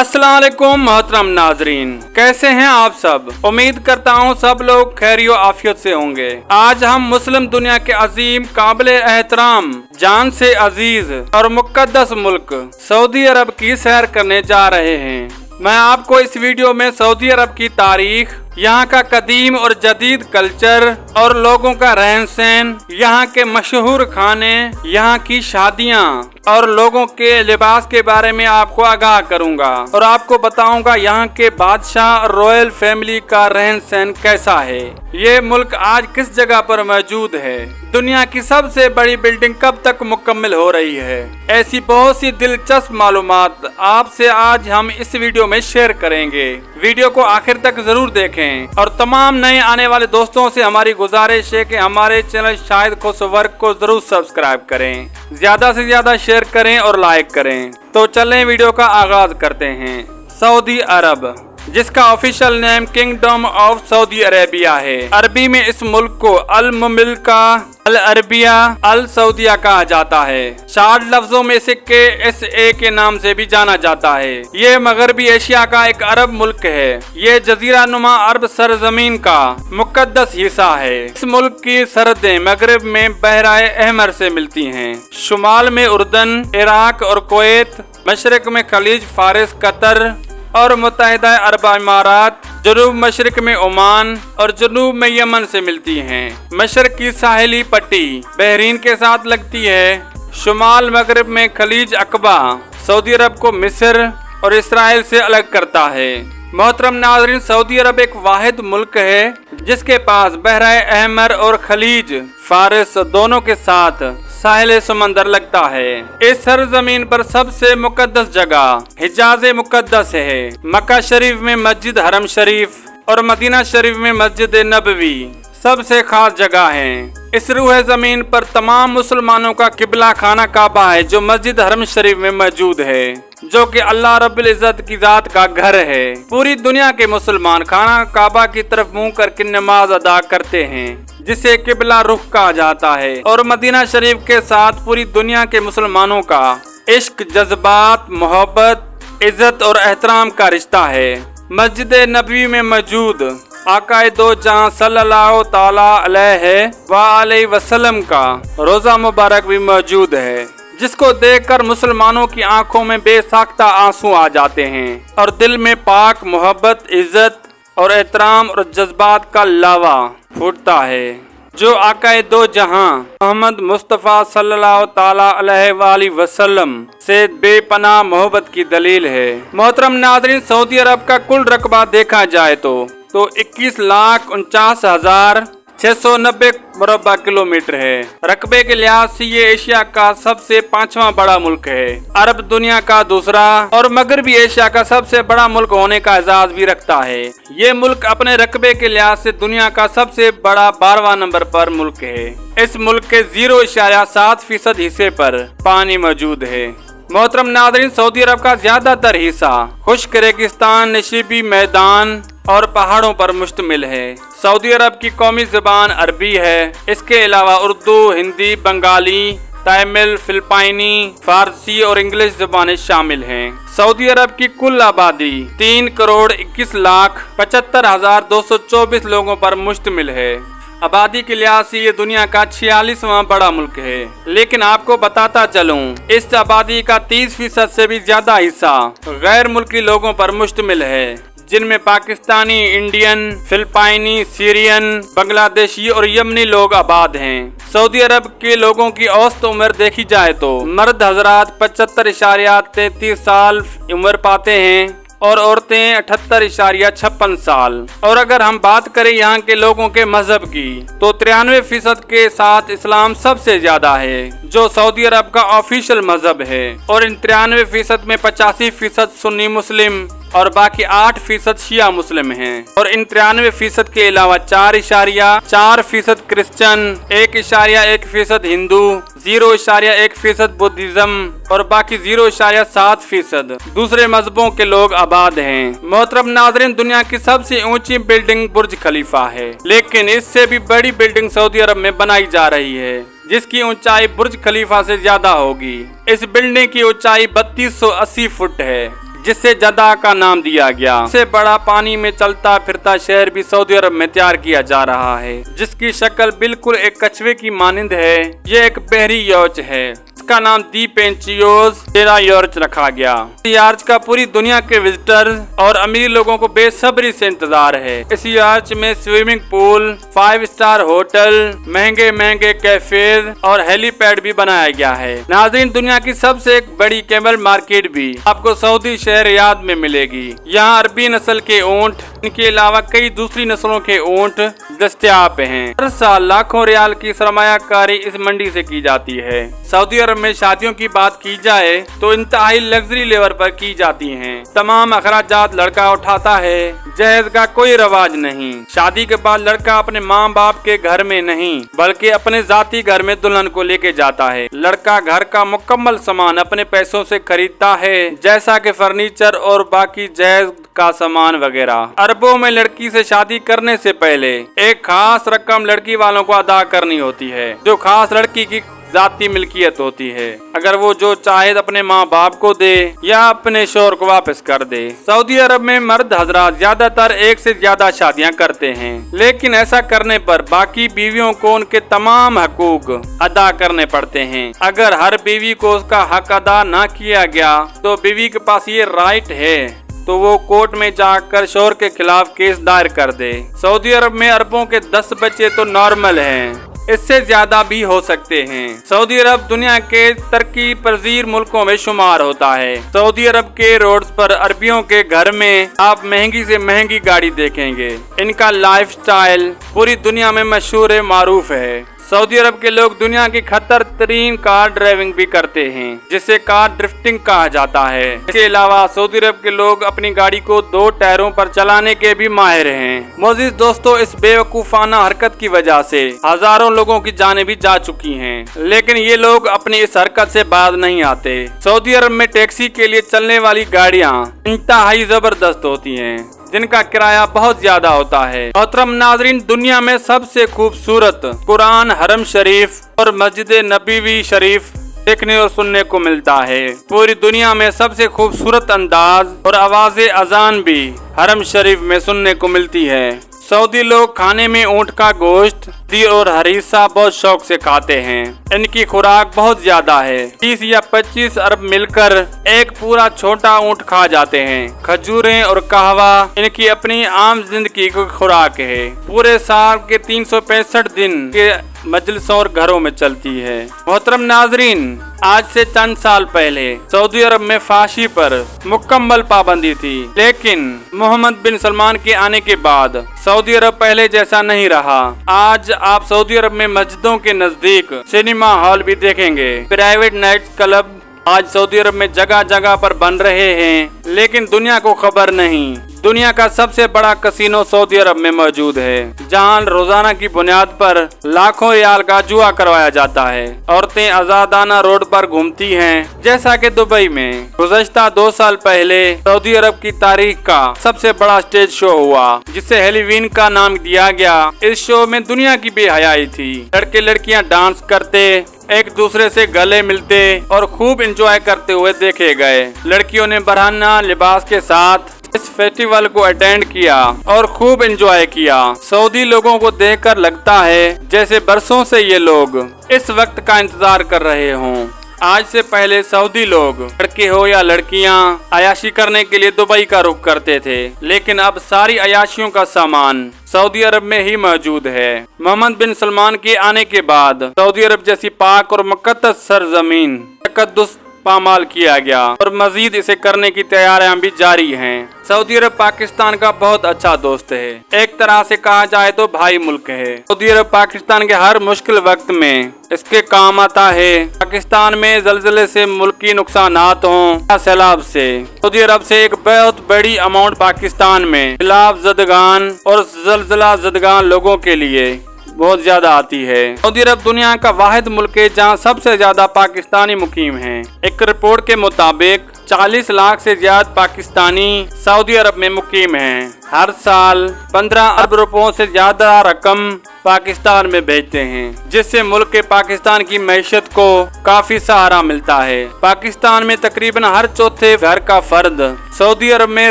अस्सलाम वालेकुम मोहतरम नाजरीन, कैसे हैं आप सब। उम्मीद करता हूं सब लोग खैरियो आफियत से होंगे। आज हम मुस्लिम दुनिया के अजीम काबिल एहतराम जान से अजीज और मुकद्दस मुल्क सऊदी अरब की सैर करने जा रहे हैं। मैं आपको इस वीडियो में सऊदी अरब की तारीख, यहाँ का कदीम और जदीद कल्चर और लोगों का रहन सहन, यहाँ के मशहूर खाने, यहाँ की शादियाँ और लोगों के लिबास के बारे में आपको आगाह करूँगा और आपको बताऊँगा यहाँ के बादशाह और रॉयल फैमिली का रहन सहन कैसा है। ये मुल्क आज किस जगह पर मौजूद है, दुनिया की सबसे बड़ी बिल्डिंग कब तक मुकम्मल हो रही है, ऐसी बहुत सी दिलचस्प मालूमात आपसे आज हम इस वीडियो में शेयर करेंगे। वीडियो को आखिर तक जरूर देखें और तमाम नए आने वाले दोस्तों से हमारी गुजारिश है कि हमारे चैनल शाहिद खुशवर्क को जरूर सब्सक्राइब करें, ज्यादा से ज्यादा शेयर करें और लाइक करें। तो चलें वीडियो का आगाज करते हैं। सऊदी अरब, जिसका official name kingdom of Saudi Arabia है। अरबी में इस मुल्क को अल मुमलिका, अल अरबिया, अल सऊदिया कहा जाता है। शार्ट लफ्जों में से KSA के नाम से भी जाना जाता है। ये मगरबी एशिया का एक अरब मुल्क है। ये जजीरा नुमा अरब सरजमीन का मुकद्दस हिस्सा है। इस मुल्क की सरहदें मगरब में बहराए अहमर से मिलती हैं, शुमाल में उर्दन, इराक और कुवैत, मशरक में खलीज फारिस, कतर और मुत्तहिदा अरब इमारात, जनूब मशरक में ओमान और जनूब में यमन से मिलती हैं। मशरक की साहिली पट्टी बहरीन के साथ लगती है। शुमाल मगरब में खलीज अकबा सऊदी अरब को मिस्र और इसराइल से अलग करता है। मोहतरम नाज़रीन, सऊदी अरब एक वाहिद मुल्क है जिसके पास बहराए अहमर और खलीज फारिस दोनों के साथ साहिल समंदर लगता है। इस सरजमीन पर सबसे मुकद्दस जगह हिजाज मुकद्दस है। मक्का शरीफ में मस्जिद हरम शरीफ और मदीना शरीफ में मस्जिद नबवी सबसे खास जगह है। इस रूह जमीन पर तमाम मुसलमानों का किबला खाना काबा है, जो मस्जिद हरम शरीफ में मौजूद है, जो कि अल्लाह रब्बुल इज्जत की जात का घर है। पूरी दुनिया के मुसलमान खाना काबा की तरफ मुंह करके नमाज अदा करते हैं, जिसे किबला रुख कहा जाता है। और मदीना शरीफ के साथ पूरी दुनिया के मुसलमानों का इश्क, जज्बात, मोहब्बत, इज्जत और एहतराम का रिश्ता है। मस्जिद नबवी में मौजूद आकाए दो जहां सल्लल्लाहु ताला अलैहि वसल्लम का रोजा मुबारक भी मौजूद है, जिसको देखकर मुसलमानों की आंखों में बेसाख्ता आंसू आ जाते हैं और दिल में पाक मोहब्बत, इज्जत और एहतराम और जज्बात का लावा फूटता है, जो आकाए दो जहां मोहम्मद मुस्तफ़ा सल्लल्लाहु ताला अलैहि वसल्लम से बेपनाह मोहब्बत की दलील है। मोहतरम नाज़रीन, सऊदी अरब का कुल रकबा देखा जाए तो 21,49,690 मुरब्बा किलोमीटर है। रकबे के लिहाज से ये एशिया का सबसे 5वां बड़ा मुल्क है, अरब दुनिया का दूसरा और मगरबी एशिया का सबसे बड़ा मुल्क होने का एजाज भी रखता है। ये मुल्क अपने रकबे के लिहाज से दुनिया का सबसे बड़ा 12वां नंबर पर मुल्क है। इस मुल्क के 0.7% हिस्से पर पानी मौजूद है। मोहतरम नाज़रीन, सऊदी अरब का ज्यादातर हिस्सा खुश्क रेगिस्तान, नशीबी मैदान और पहाड़ों पर मुश्तमिल है। सऊदी अरब की कौमी ज़बान अरबी है। इसके अलावा उर्दू, हिंदी, बंगाली, तमिल, फिलिपाइनी, फारसी और इंग्लिश ज़बानें शामिल हैं। सऊदी अरब की कुल आबादी 3,21,75,224 लोगों पर मुश्तमिल है। आबादी के लिहाज से ये दुनिया का 46वां बड़ा मुल्क है। लेकिन आपको बताता चलूं, इस आबादी का 30% से भी ज्यादा हिस्सा गैर मुल्की लोगों पर मुश्तमिल है, जिनमें पाकिस्तानी, इंडियन, फिलिपाइनी, सीरियन, बांग्लादेशी और यमनी लोग आबाद हैं। सऊदी अरब के लोगों की औसत उम्र देखी जाए तो मर्द हजरात 75.33 साल उम्र पाते हैं और औरतें 78.56 साल। और अगर हम बात करें यहाँ के लोगों के मजहब की तो 93% के साथ इस्लाम सबसे ज्यादा है, जो सऊदी अरब का ऑफिशियल मजहब है। और इन 93% में 85% सुन्नी मुस्लिम और बाकी 8% शिया मुस्लिम हैं। और इन 93% के अलावा 4.4% क्रिश्चियन, 1.1% हिंदू, 0.1% बुद्धिज्म और बाकी 0.7% दूसरे मजहबों के लोग आबाद हैं। मोहतरम नाज़रीन, दुनिया की सबसे ऊंची बिल्डिंग बुर्ज खलीफा है, लेकिन इससे भी बड़ी बिल्डिंग सऊदी अरब में बनाई जा रही है, जिसकी ऊंचाई बुर्ज खलीफा से ज्यादा होगी। इस बिल्डिंग की ऊंचाई 3280 फुट है, जिससे जद्दा का नाम दिया गया। इससे बड़ा पानी में चलता फिरता शहर भी सऊदी अरब में तैयार किया जा रहा है, जिसकी शक्ल बिल्कुल एक कछुए की मानिंद है। ये एक बहरी यौच है, इसका नाम दी पेंचियोज टेरा यॉर्च रखा गया। यार्च का पूरी दुनिया के विजिटर और अमीर लोगों को बेसब्री से इंतजार है। इस यार्च में स्विमिंग पूल, 5 स्टार होटल, महंगे महंगे कैफे और हेलीपैड भी बनाया गया है। नाज़रीन, दुनिया की सबसे एक बड़ी कैमल मार्केट भी आपको सऊदी शहर रियाद में मिलेगी। यहाँ अरबी नस्ल के ऊंट, इनके अलावा कई दूसरी नस्लों के ऊंट दस्तयाब हैं। हर साल लाखों रियाल की सरमायाकारी इस मंडी से की जाती है। सऊदी अरब में शादियों की बात की जाए तो इंतहाई लग्जरी लेवल पर की जाती हैं। तमाम अखराजात लड़का उठाता है। जहेज का कोई रवाज नहीं। शादी के बाद लड़का अपने माँ बाप के घर में नहीं बल्कि अपने जाती घर में दुल्हन को लेके जाता है। लड़का घर का मुकम्मल सामान अपने पैसों से खरीदता है, जैसा कि फर्नीचर और बाकी जहेज का सामान वगैरह। अरबों में लड़की से शादी करने से पहले एक खास रकम लड़की वालों को अदा करनी होती है, जो खास लड़की की जाती मिल्कियत होती है। अगर वो जो चाहे अपने माँ बाप को दे या अपने शोहर को वापस कर दे। सऊदी अरब में मर्द हजरात ज्यादातर एक से ज्यादा शादियां करते हैं, लेकिन ऐसा करने पर बाकी बीवियों को उनके तमाम हकूक अदा करने पड़ते हैं। अगर हर बीवी को उसका हक अदा न किया गया तो बीवी के पास ये राइट है तो वो कोर्ट में जाकर शोहर के खिलाफ केस दायर कर दे। सऊदी अरब में अरबों के 10 बच्चे तो नॉर्मल हैं, इससे ज्यादा भी हो सकते हैं। सऊदी अरब दुनिया के तरक्की पजीर मुल्कों में शुमार होता है। सऊदी अरब के रोड्स पर अरबियों के घर में आप महंगी से महंगी गाड़ी देखेंगे। इनका लाइफस्टाइल पूरी दुनिया में मशहूर है, मारूफ है। सऊदी अरब के लोग दुनिया की खतर तरीन कार ड्राइविंग भी करते हैं, जिसे कार ड्रिफ्टिंग कहा जाता है। इसके अलावा सऊदी अरब के लोग अपनी गाड़ी को 2 टायरों पर चलाने के भी माहिर हैं। मोअज़्ज़िज़ दोस्तों, इस बेवकूफाना हरकत की वजह से हजारों लोगों की जानें भी जा चुकी हैं, लेकिन ये लोग अपनी इस हरकत से बाज नहीं आते। सऊदी अरब में टैक्सी के लिए चलने वाली गाड़ियाँ इंतहाई जबरदस्त होती हैं, जिनका किराया बहुत ज्यादा होता है। मोहतरम नाज़रीन, दुनिया में सबसे खूबसूरत कुरान, हरम शरीफ और मस्जिद नबवी शरीफ देखने और सुनने को मिलता है। पूरी दुनिया में सबसे खूबसूरत अंदाज और आवाज़ अजान भी हरम शरीफ में सुनने को मिलती है। सऊदी लोग खाने में ऊँट का गोश्त और हरीसा बहुत शौक से खाते हैं। इनकी खुराक बहुत ज्यादा है। 30 या 25 अरब मिलकर एक पूरा छोटा ऊँट खा जाते हैं। खजूरें और कहवा इनकी अपनी आम जिंदगी की खुराक है। पूरे साल के 365 दिन के मजलिसों और घरों में चलती है। मोहतरम नाजरीन, आज से चंद साल पहले सऊदी अरब में फांसी पर मुकम्मल पाबंदी थी, लेकिन मोहम्मद बिन सलमान के आने के बाद सऊदी अरब पहले जैसा नहीं रहा। आज आप सऊदी अरब में मस्जिदों के नजदीक सिनेमा हॉल भी देखेंगे। प्राइवेट नाइट क्लब आज सऊदी अरब में जगह जगह पर बन रहे हैं, लेकिन दुनिया को खबर नहीं। दुनिया का सबसे बड़ा कसीनो सऊदी अरब में मौजूद है, जहां रोजाना की बुनियाद पर लाखों रियाल का जुआ करवाया जाता है। औरतें आजादाना रोड पर घूमती हैं, जैसा कि दुबई में गुज़श्ता 2 साल पहले सऊदी अरब की तारीख का सबसे बड़ा स्टेज शो हुआ, जिसे हेलोवीन का नाम दिया गया। इस शो में दुनिया की बेहयाई थी। लड़के लड़कियां डांस करते, एक दूसरे से गले मिलते और खूब एंजॉय करते हुए देखे गए। लड़कियों ने बरहाना लिबास के साथ इस फेस्टिवल को अटेंड किया और खूब एंजॉय किया। सऊदी लोगों को देखकर लगता है जैसे बरसों से ये लोग इस वक्त का इंतजार कर रहे हों। आज से पहले सऊदी लोग, लड़के हो या लड़कियां, अयाशी करने के लिए दुबई का रुख करते थे, लेकिन अब सारी अयाशियों का सामान सऊदी अरब में ही मौजूद है। मोहम्मद बिन सलमान के आने के बाद सऊदी अरब जैसी पाक और मुक़द्दस सरजमीन तकद्दुस पामाल किया गया और मजीद इसे करने की तैयारियां भी जारी हैं। सऊदी अरब पाकिस्तान का बहुत अच्छा दोस्त है। एक तरह से कहा जाए तो भाई मुल्क है। सऊदी अरब पाकिस्तान के हर मुश्किल वक्त में इसके काम आता है। पाकिस्तान में जलजले से मुल्की नुकसानात हों या सैलाब से, सऊदी अरब से एक बहुत बड़ी अमाउंट पाकिस्तान में सैलाब ज़दगान और जलजला ज़दगान लोगों के लिए बहुत ज्यादा आती है। सऊदी अरब दुनिया का वाहिद मुल्क है जहाँ सबसे ज्यादा पाकिस्तानी मुकीम हैं। एक रिपोर्ट के मुताबिक 40 लाख से ज्यादा पाकिस्तानी सऊदी अरब में मुकीम हैं। हर साल 15 अरब रुपयों से ज्यादा रकम पाकिस्तान में भेजते हैं, जिससे मुल्क के पाकिस्तान की मैशत को काफी सहारा मिलता है। पाकिस्तान में तकरीबन हर चौथे घर का फर्द सऊदी अरब में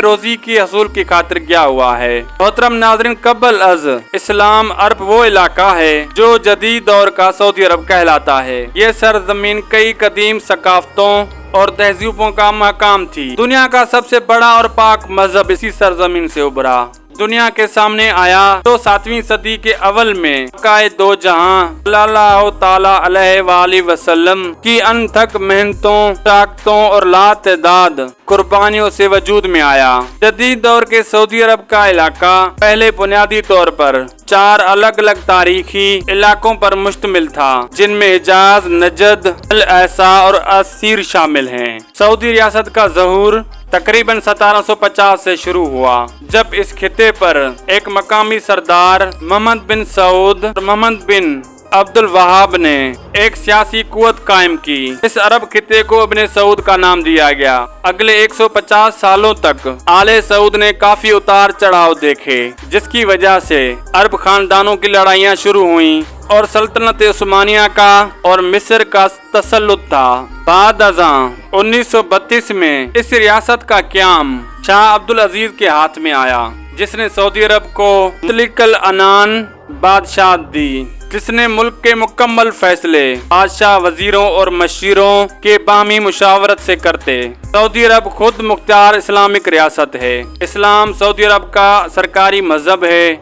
रोजी की हसूल की खातिर गया हुआ है। मोहतरम नाज़रीन, कबल अज इस्लाम अरब वो इलाका है जो जदीद दौर का सऊदी अरब कहलाता है। ये सरजमीन कई कदीम सकाफतों और तहजीबों का मकाम थी। दुनिया का सबसे बड़ा और पाक मजहब इसी सरजमीन से उभरा, दुनिया के सामने आया तो 7वीं सदी के अवल में कायद दो जहां सल्लल्लाहु ताला अलैहि वसल्लम की अनथक मेहनतों, ताकतों और लातदाद कुर्बानियों से वजूद में आया। जदीद दौर के सऊदी अरब का इलाका पहले बुनियादी तौर पर 4 अलग अलग तारीखी इलाकों पर मुश्तमिल था, जिनमें हिजाज, नजद, अल ऐसा और असीर शामिल हैं। सऊदी रियासत का ज़हूर तकरीबन 1750 से शुरू हुआ, जब इस खिते पर एक मकामी सरदार मोहम्मद बिन सऊद और मोहम्मद बिन अब्दुल वहाब ने एक सियासी कुव्वत कायम की। इस अरब खिते को इब्ने सऊद का नाम दिया गया। अगले 150 सालों तक आले सऊद ने काफी उतार चढ़ाव देखे, जिसकी वजह से अरब खानदानों की लड़ाइयाँ शुरू हुईं और सल्तनत उस्मानिया का और मिस्र का तसल्लुत था। बाद अज़ां 1932 में इस रियासत का क़याम शाह अब्दुल अजीज के हाथ में आया, जिसने सऊदी अरब को मुतलिकल अनान बादशाह दी, जिसने मुल्क के मुकम्मल फैसले बादशाह, वजीरों और मशीरों के बामी मुशावरत से करते। सऊदी अरब खुद मुख्तार इस्लामिक रियासत है। इस्लाम सऊदी अरब का सरकारी मजहब है।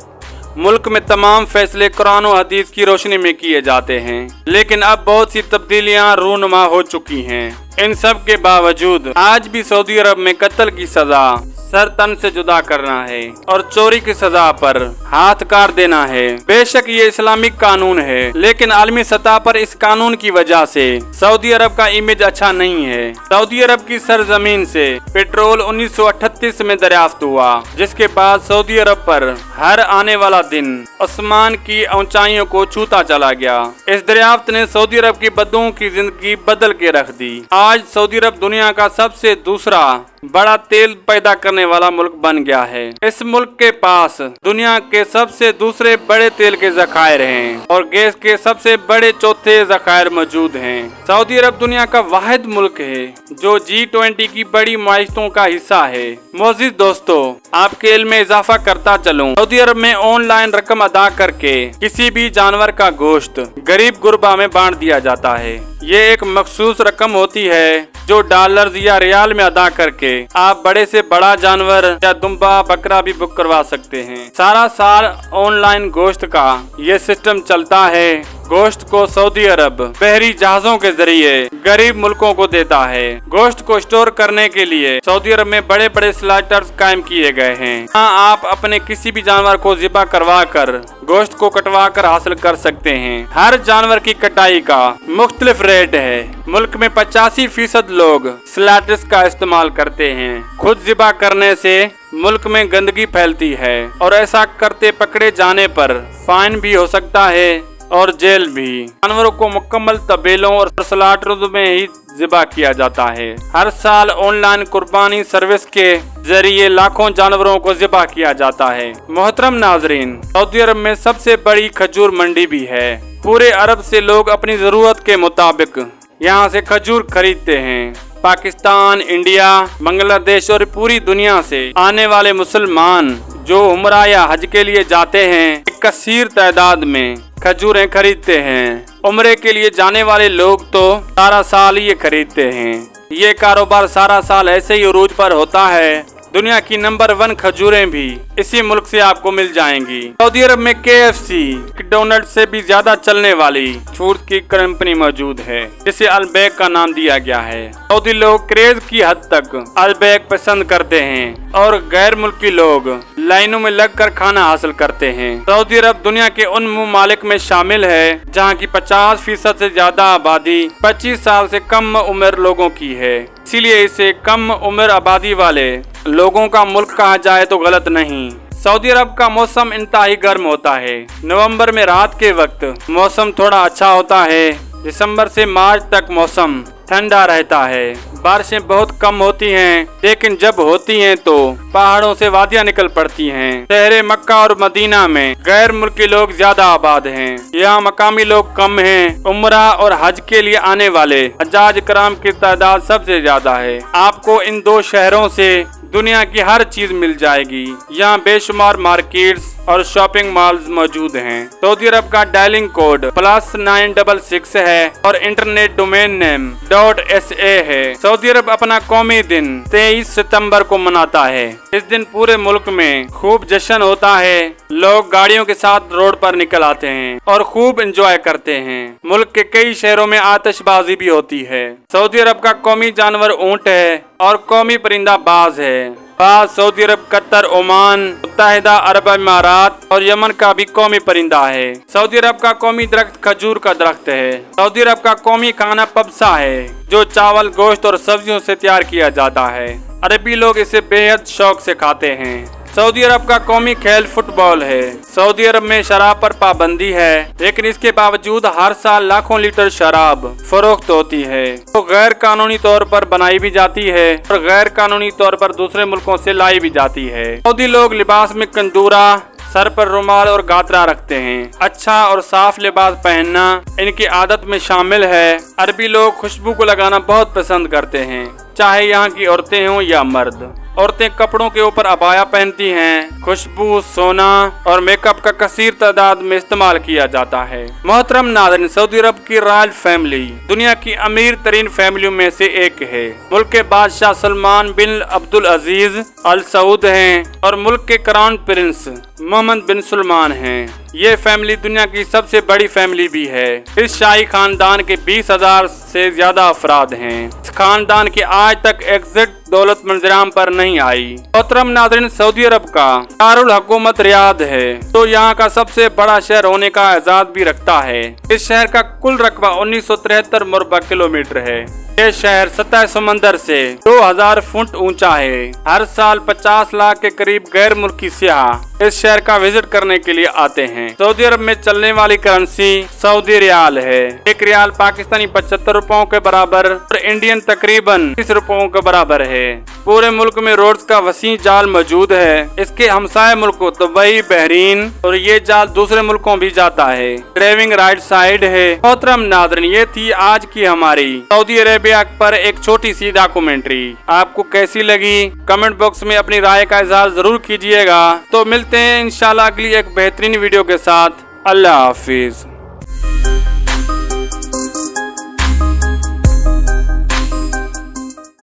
मुल्क में तमाम फैसले कुरान और हदीस की रोशनी में किए जाते हैं, लेकिन अब बहुत सी तब्दीलियां रूनुमा हो चुकी हैं। इन सब के बावजूद आज भी सऊदी अरब में कत्ल की सजा सर तन से जुदा करना है और चोरी की सजा पर हाथ काट देना है। बेशक ये इस्लामिक कानून है, लेकिन आलमी सतह पर इस कानून की वजह से सऊदी अरब का इमेज अच्छा नहीं है। सऊदी अरब की सरजमीन से पेट्रोल 1938 में दरियाफ्त हुआ, जिसके बाद सऊदी अरब पर हर आने वाला दिन आसमान की ऊंचाइयों को छूता चला गया। इस दरियाफ्त ने सऊदी अरब की बद्दुओं की जिंदगी बदल के रख दी। आज सऊदी अरब दुनिया का सबसे दूसरा बड़ा तेल पैदा करने वाला मुल्क बन गया है। इस मुल्क के पास दुनिया के सबसे दूसरे बड़े तेल के जखायर हैं और गैस के सबसे बड़े चौथे जखायर मौजूद हैं। सऊदी अरब दुनिया का वाहिद मुल्क है जो G20 की बड़ी माइशतों का हिस्सा है। मोअज़्ज़िज़ दोस्तों, आपके इल्म में इजाफा करता चलूं, सऊदी अरब में ऑनलाइन रकम अदा करके किसी भी जानवर का गोश्त गरीब गुरबा में बांट दिया जाता है। ये एक मखसूस रकम होती है जो डॉलर्स या रियाल में अदा करके आप बड़े से बड़ा जानवर या दुम्बा, बकरा भी बुक करवा सकते हैं। सारा साल ऑनलाइन गोश्त का ये सिस्टम चलता है। गोश्त को सऊदी अरब बहरी जहाजों के जरिए गरीब मुल्कों को देता है। गोश्त को स्टोर करने के लिए सऊदी अरब में बड़े बड़े स्लाइटर्स कायम किए गए हैं। यहाँ आप अपने किसी भी जानवर को ज़िबा करवा कर गोश्त को कटवा कर हासिल कर सकते हैं। हर जानवर की कटाई का मुख्तलिफ रेट है। मुल्क में 85% लोग स्लाइटर्स का इस्तेमाल करते हैं। खुद ज़िबा करने से मुल्क में गंदगी फैलती है और ऐसा करते पकड़े जाने पर फाइन भी हो सकता है और जेल भी। जानवरों को मुकम्मल तबेलों और स्लाटरों में ही ज़िबा किया जाता है। हर साल ऑनलाइन कुर्बानी सर्विस के जरिए लाखों जानवरों को ज़िबा किया जाता है। मोहतरम नाजरीन, सऊदी अरब में सबसे बड़ी खजूर मंडी भी है। पूरे अरब से लोग अपनी जरूरत के मुताबिक यहाँ से खजूर खरीदते हैं। पाकिस्तान, इंडिया, बांग्लादेश और पूरी दुनिया से आने वाले मुसलमान जो उम्रा या हज के लिए जाते हैं, एक कसीर तादाद में खजूरें खरीदते हैं। उम्रे के लिए जाने वाले लोग तो सारा साल ये खरीदते हैं। ये कारोबार सारा साल ऐसे ही उरूज पर होता है। दुनिया की नंबर 1 खजूरें भी इसी मुल्क से आपको मिल जाएंगी। सऊदी अरब में KFC, मैकडोनल्ड से भी ज्यादा चलने वाली फूड की कंपनी मौजूद है, जिसे अलबैक का नाम दिया गया है। सऊदी लोग क्रेज की हद तक अलबैक पसंद करते हैं और गैर मुल्की लोग लाइनों में लगकर खाना हासिल करते हैं। सऊदी अरब दुनिया के उन ममालिक में शामिल है जहाँ की 50% से ज्यादा आबादी 25 साल से कम उम्र लोगों की है। इसीलिए इसे कम उम्र आबादी वाले लोगों का मुल्क कहा जाए तो गलत नहीं। सऊदी अरब का मौसम इंतहाई गर्म होता है। नवंबर में रात के वक्त मौसम थोड़ा अच्छा होता है। दिसंबर से मार्च तक मौसम ठंडा रहता है। बारिशें बहुत कम होती हैं, लेकिन जब होती हैं तो पहाड़ों से वादियां निकल पड़ती हैं। शहर मक्का और मदीना में गैर मुल्की लोग ज्यादा आबाद हैं। यहाँ मकामी लोग कम हैं। उम्रा और हज के लिए आने वाले हज्जाज कराम की तादाद सबसे ज्यादा है। आपको इन दो शहरों से दुनिया की हर चीज मिल जाएगी। यहाँ बेशुमार मार्केट्स और शॉपिंग मॉल्स मौजूद हैं। सऊदी अरब का डायलिंग कोड +966 है और इंटरनेट डोमेन नेम .sa है। सऊदी अरब अपना कौमी दिन 23 सितंबर को मनाता है। इस दिन पूरे मुल्क में खूब जश्न होता है। लोग गाड़ियों के साथ रोड पर निकल आते हैं और खूब एंजॉय करते हैं। मुल्क के कई शहरों में आतिशबाजी भी होती है। सऊदी अरब का कौमी जानवर ऊंट है और कौमी परिंदा बाज है। बाज सऊदी अरब, कतर, ओमान, मुत्तहिदा अरब इमारात और यमन का भी कौमी परिंदा है। सऊदी अरब का कौमी दरख्त खजूर का दरख्त है। सऊदी अरब का कौमी खाना पबसा है, जो चावल, गोश्त और सब्जियों से तैयार किया जाता है। अरबी लोग इसे बेहद शौक से खाते हैं। सऊदी अरब का कौमी खेल फुटबॉल है। सऊदी अरब में शराब पर पाबंदी है, लेकिन इसके बावजूद हर साल लाखों लीटर शराब फरोख्त होती है। तो गैर कानूनी तौर पर बनाई भी जाती है और गैर कानूनी तौर पर दूसरे मुल्कों से लाई भी जाती है। सऊदी लोग लिबास में कंदूरा, सर पर रुमाल और गातरा रखते हैं। अच्छा और साफ लिबास पहनना इनकी आदत में शामिल है। अरबी लोग खुशबू को लगाना बहुत पसंद करते हैं, चाहे यहाँ की औरतें हों या मर्द। औरतें कपड़ों के ऊपर अबाया पहनती हैं। खुशबू, सोना और मेकअप का कसीर तादाद में इस्तेमाल किया जाता है। मोहतरम नाज़रीन, सऊदी अरब की रॉयल फैमिली दुनिया की अमीर तरीन फैमिलियों में से एक है। मुल्क के बादशाह सलमान बिन अब्दुल अजीज अल सऊद हैं और मुल्क के क्राउन प्रिंस मोहम्मद बिन सलमान हैं। ये फैमिली दुनिया की सबसे बड़ी फैमिली भी है। इस शाही खानदान के 20,000 से ज्यादा अफराद हैं। इस खानदान की आज तक एग्जिट दौलत मंजराम पर नहीं आई। मोहतरम नाज़रीन, सऊदी अरब का दारुल हुकूमत रियाद है, तो यहाँ का सबसे बड़ा शहर होने का एजाज भी रखता है। इस शहर का कुल रकबा 1973 मुरबा किलोमीटर है। ये शहर सतह समंदर से 2000 फुट ऊंचा है। हर साल 50 लाख के करीब गैर मुल्की सियाह इस शहर का विजिट करने के लिए आते हैं। सऊदी अरब में चलने वाली करेंसी सऊदी रियाल है। एक रियाल पाकिस्तानी 75 रुपयों के बराबर और इंडियन तकरीबन 30 रुपयों के बराबर है। पूरे मुल्क में रोड्स का वसी जाल मौजूद है। इसके हमसाय मुल्क दुबई, बहरीन और ये जाल दूसरे मुल्कों भी जाता है। ड्राइविंग राइट साइड है। मोहतरम नाज़रीन, ये थी आज की हमारी सऊदी अरेबिया पर एक छोटी सी डॉक्यूमेंट्री। आपको कैसी लगी कमेंट बॉक्स में अपनी राय का इजहार जरूर कीजिएगा। तो मिलते हैं इंशाल्लाह अगली एक बेहतरीन वीडियो के साथ। अल्लाह हाफिज।